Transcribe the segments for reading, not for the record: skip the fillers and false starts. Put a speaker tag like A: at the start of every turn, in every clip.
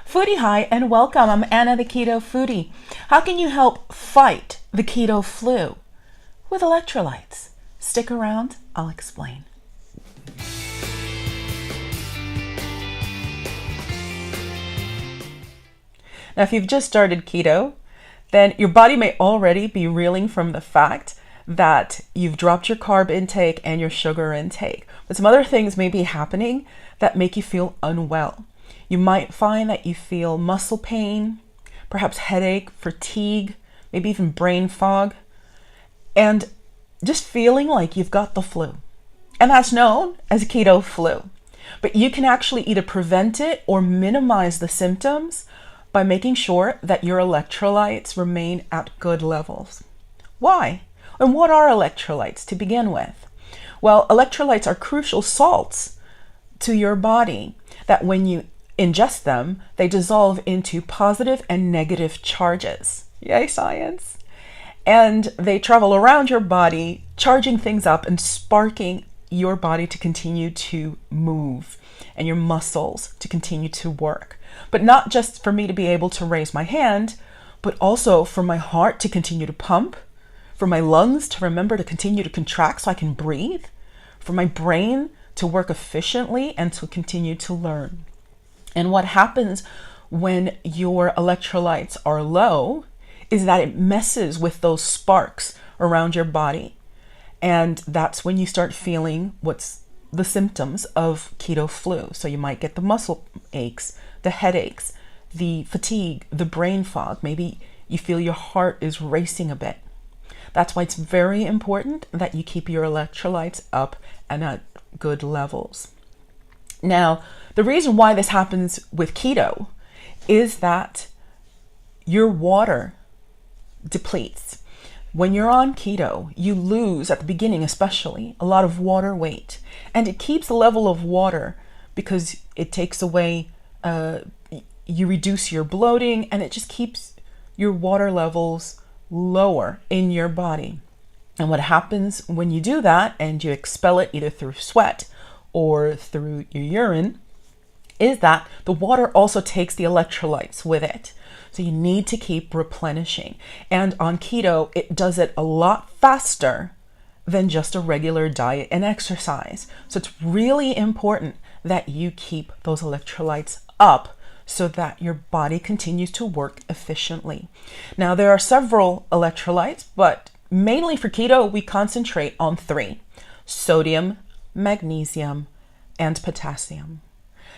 A: Foodie, hi, and welcome. I'm Anna, the Keto Foodie. How can you help fight the keto flu? With electrolytes. Stick around, I'll explain. Now, if you've just started keto, then your body may already be reeling from the fact that you've dropped your carb intake and your sugar intake. But some other things may be happening that make you feel unwell. You might find that you feel muscle pain, perhaps headache, fatigue, maybe even brain fog, and just feeling like you've got the flu. And that's known as keto flu. But you can actually either prevent it or minimize the symptoms by making sure that your electrolytes remain at good levels. Why? And what are electrolytes to begin with? Well, electrolytes are crucial salts to your body that when you ingest them, they dissolve into positive and negative charges. Yay, science. And they travel around your body, charging things up and sparking your body to continue to move and your muscles to continue to work. But not just for me to be able to raise my hand, but also for my heart to continue to pump, for my lungs to remember to continue to contract so I can breathe, for my brain to work efficiently and to continue to learn. And what happens when your electrolytes are low is that it messes with those sparks around your body. And that's when you start feeling what's the symptoms of keto flu. So you might get the muscle aches, the headaches, the fatigue, the brain fog. Maybe you feel your heart is racing a bit. That's why it's very important that you keep your electrolytes up and at good levels. Now, the reason why this happens with keto is that your water depletes. When you're on keto, you lose, at the beginning especially, a lot of water weight. And it keeps the level of water because it takes away, you reduce your bloating, and it just keeps your water levels lower in your body. And what happens when you do that and you expel it either through sweat or through your urine is that the water also takes the electrolytes with it. So you need to keep replenishing. And on keto, it does it a lot faster than just a regular diet and exercise. So it's really important that you keep those electrolytes up so that your body continues to work efficiently. Now, there are several electrolytes, but mainly for keto, we concentrate on 3: sodium, magnesium, and potassium.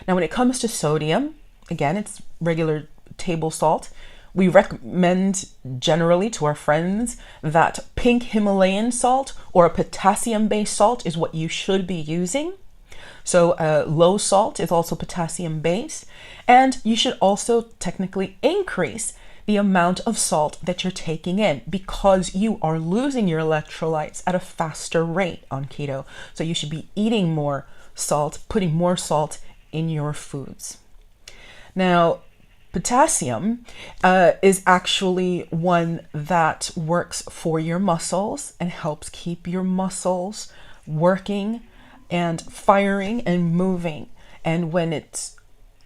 A: Now, when it comes to sodium, again, it's regular table salt. We recommend generally to our friends that pink Himalayan salt or a potassium-based salt is what you should be using. So low salt is also potassium-based, and you should also technically increase the amount of salt that you're taking in because you are losing your electrolytes at a faster rate on keto. So you should be eating more salt, putting more salt in your foods. Now, potassium is actually one that works for your muscles and helps keep your muscles working and firing and moving. And when it's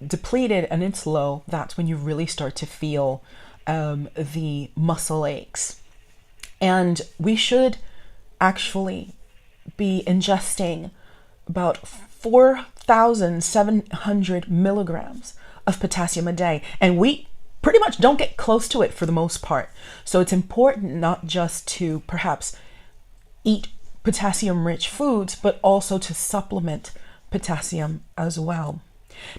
A: depleted and it's low, that's when you really start to feel the muscle aches. And we should actually be ingesting about 4,700 milligrams of potassium a day. And we pretty much don't get close to it for the most part. So it's important not just to perhaps eat potassium-rich foods, but also to supplement potassium as well.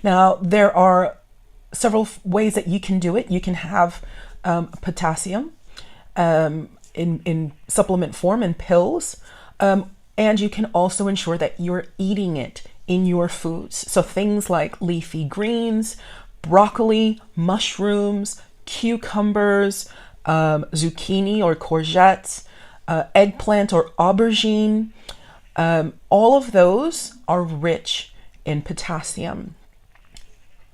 A: Now, there are several ways that you can do it. You can have potassium in supplement form in pills, and you can also ensure that you're eating it in your foods. So things like leafy greens, broccoli, mushrooms, cucumbers, zucchini or courgettes, eggplant or aubergine, all of those are rich in potassium.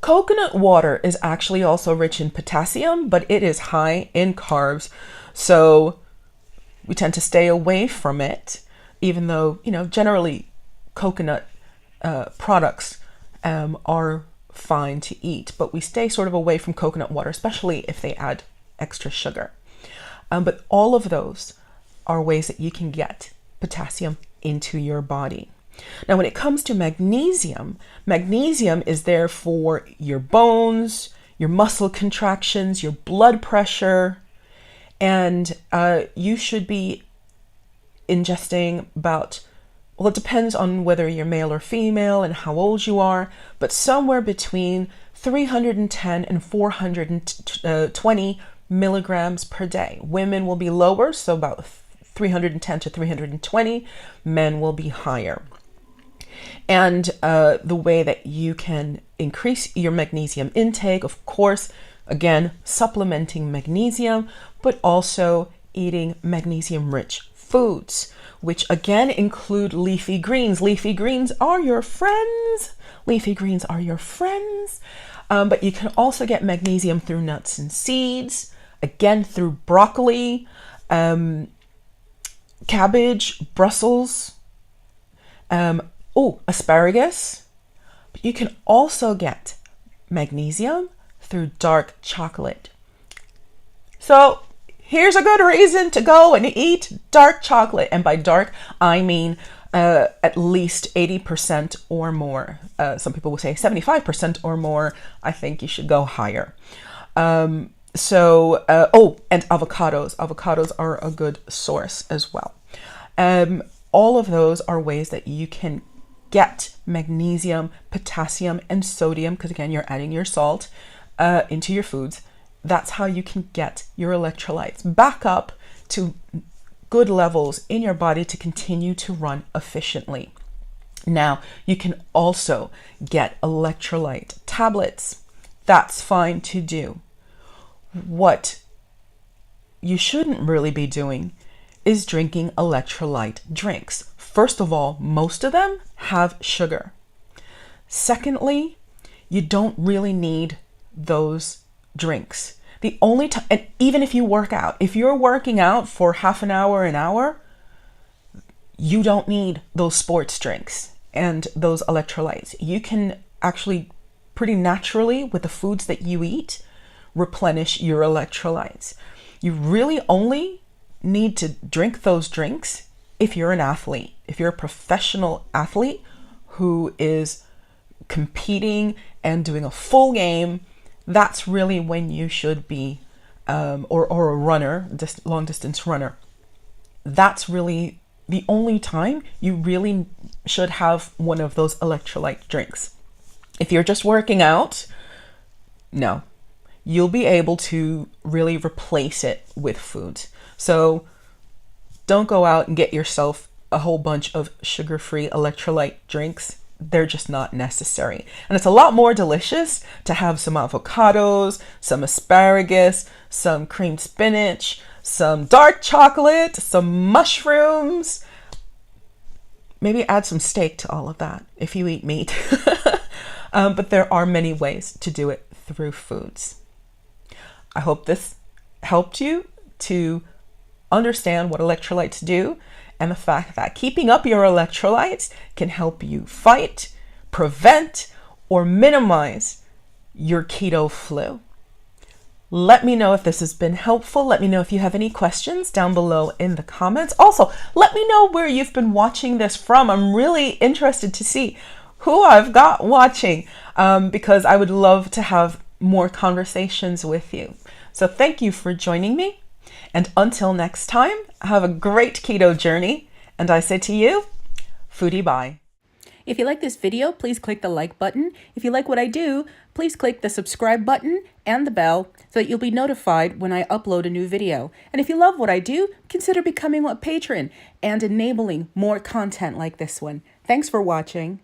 A: Coconut water is actually also rich in potassium, but it is high in carbs. So we tend to stay away from it, even though, generally coconut products are fine to eat, but we stay sort of away from coconut water, especially if they add extra sugar. But all of those are ways that you can get potassium into your body. Now, when it comes to magnesium, magnesium is there for your bones, your muscle contractions, your blood pressure, and you should be ingesting about, well, it depends on whether you're male or female and how old you are, but somewhere between 310 and 420 milligrams per day. Women will be lower, so about 310 to 320. Men will be higher. And the way that you can increase your magnesium intake, of course, again, supplementing magnesium, but also eating magnesium-rich foods, which again include leafy greens. Leafy greens are your friends. Leafy greens are your friends. But you can also get magnesium through nuts and seeds, again, through broccoli, cabbage, Brussels, asparagus. But you can also get magnesium through dark chocolate. So here's a good reason to go and eat dark chocolate. And by dark, I mean at least 80% or more. Some people will say 75% or more. I think you should go higher. And avocados. Avocados are a good source as well. All of those are ways that you can get magnesium, potassium, and sodium, because again, you're adding your salt into your foods. That's how you can get your electrolytes back up to good levels in your body to continue to run efficiently. Now, you can also get electrolyte tablets. That's fine to do. What you shouldn't really be doing is drinking electrolyte drinks. First of all, most of them have sugar. Secondly, you don't really need those drinks. The only time, and even if you work out, if you're working out for half an hour, you don't need those sports drinks and those electrolytes. You can actually pretty naturally, with the foods that you eat, replenish your electrolytes. You really only need to drink those drinks if you're an athlete, if you're a professional athlete who is competing and doing a full game. That's really when you should be, or a runner, long distance runner. That's really the only time you really should have one of those electrolyte drinks. If you're just working out, no, you'll be able to really replace it with food. So don't go out and get yourself a whole bunch of sugar-free electrolyte drinks. They're just not necessary. And it's a lot more delicious to have some avocados, some asparagus, some creamed spinach, some dark chocolate, some mushrooms. Maybe add some steak to all of that if you eat meat. But there are many ways to do it through foods. I hope this helped you to understand what electrolytes do and the fact that keeping up your electrolytes can help you fight, prevent, or minimize your keto flu. Let me know if this has been helpful. Let me know if you have any questions down below in the comments. Also, let me know where you've been watching this from. I'm really interested to see who I've got watching because I would love to have more conversations with you. So thank you for joining me. And until next time, have a great keto journey. And I say to you, Foodie bye.
B: If you like this video, please click the like button. If you like what I do, please click the subscribe button and the bell so that you'll be notified when I upload a new video. And if you love what I do, consider becoming a patron and enabling more content like this one. Thanks for watching.